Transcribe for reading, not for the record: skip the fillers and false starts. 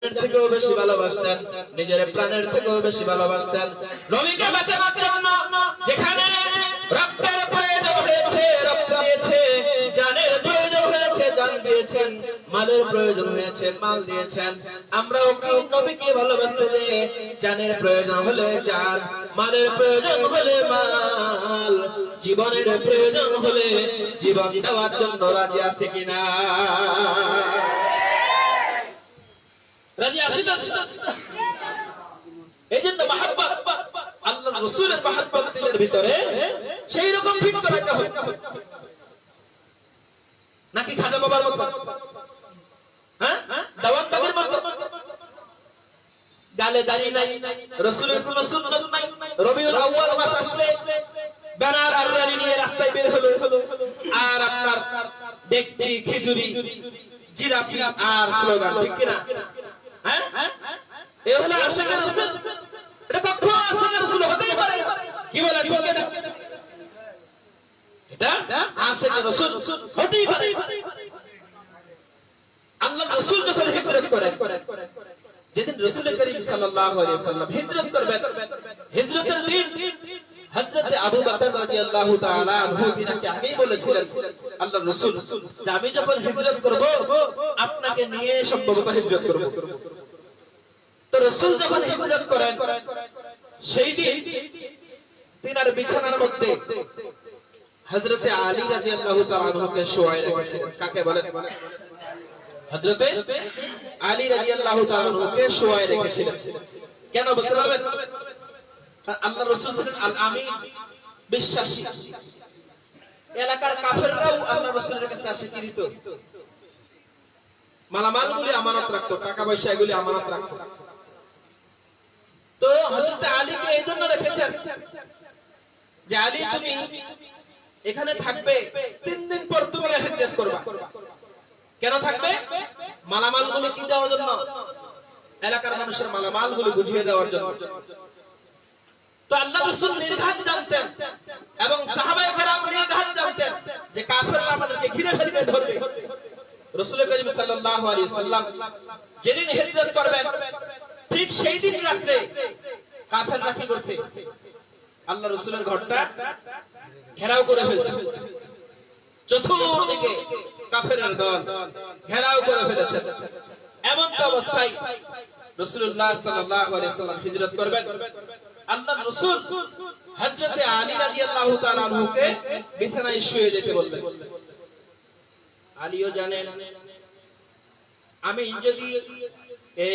থেকেও বেশি ভালোবাসতেন, নিজের প্রাণের থেকেও বেশি ভালোবাসতেন। নবীকে বাঁচানোর জন্য যেখানে রক্তের প্রয়োজন হয়েছে রক্ত দিয়েছে, জানের প্রয়োজন হয়েছে জান দিয়েছেন, মালের প্রয়োজন হয়েছে মাল দিয়েছেন। আমরাও কি নবীকে ভালোবাসতে যে জানের প্রয়োজন হলে জান, মালের প্রয়োজন হলে মাল, জীবনের প্রয়োজন হলে জীবন দেওয়ার জন্য রাজি আছে কিনা? রাজি আছি তো? এই জন্য মহব্বত, আল্লাহর রাসূলের মহব্বত দিলের ভিতরে সেই রকম ফিট করাইতে হয় নাকি খাজা বাবার মত, হ্যাঁ দাওয়াত বাগের মত গালে দাঁড়িয়ে নাই, রাসূলের কোন সুন্নাত নাই। রবিউল আউয়াল মাস আসলে ব্যানার আর রালি নিয়ে রাস্তায় বের হলো, আর আপনার দেখছি খিচুড়ি জিলাপি আর স্লোগান, ঠিক কিনা? হ্যাঁ এ হলো আশিকের রাসূল। এটা কখনো আশিকের রাসূল হতেই পারে, কি বলে ঠিক না? এটা আশিকের রাসূল হতেই পারে। আল্লাহর রাসূল যখন হিজরত করেন, যেদিন রাসূল করিম সাল্লাল্লাহু আলাইহি ওয়াসাল্লাম হিজরত করবেন, হিজরতের দিন হযরত আবু বকর রাদিয়াল্লাহু তাআলা আনহু তিনাকে আগেই বলেছিলেন আল্লাহর রাসূল যে আমি যখন হিজরত করব আপনাকে নিয়ে সম্ভবত হিজরত করব। তো রাসূল যখন হিজরত করেন সেই দিন তিনার বিছানার মধ্যে হযরত আলী রাদিয়াল্লাহু তাআলা আনহুকে শোয়ায় রেখেছিলেন। কাকে বলেন? হযরত আলী রাদিয়াল্লাহু তাআলা আনহুকে শোয়ায় রেখেছিলেন। কেন বলতে পারবেন? আল্লাহর রাসূল ছিলেন আল আমিন, বিশ্বাসী। এলাকার কাফেররাও আল্লাহর রাসূলের কাছে আসে কি দিত? মালামালগুলি আমানত রাখতো, টাকা পয়সা এগুলি আমানত রাখতো। তো হযরত আলীকে এইজন্য রেখেছেন যে আলী তুমি এখানে থাকবে, 3 দিন পর তুমি হিজরত করবে। কেন থাকবে? মালামালগুলি কি দেওয়ার জন্য? এলাকার মানুষের মালামালগুলি বুঝিয়ে দেওয়ার জন্য। তো আল্লাহর রাসূল নির্ঘাত জানতেন এবং সাহাবায়ে কেরাম নির্ঘাত জানতেন যে কাফেররা আমাদেরকে ঘিরে ফেলবে, ধরবে। রাসূল করিম সাল্লাল্লাহু আলাইহি ওয়াসাল্লাম যেদিন হিজরত করবেন ঠিক সেই দিন রাতে কাফেররা কি করছে? আল্লাহর রাসূলের ঘরটা ঘেরাও করে ফেলছে। চতুর্দিকে কাফেরের দল ঘেরাও করে ফেলেছে। এমন অবস্থায় রাসূলুল্লাহ সাল্লাল্লাহু আলাইহি ওয়াসাল্লাম হিজরত করবেন। আল্লাহর রাসূল হযরত আলী রাদিয়াল্লাহু তাআলা আনহুকে বিছানায় শুয়ে যেতে বললেন। আলীও জানেন আমি যদি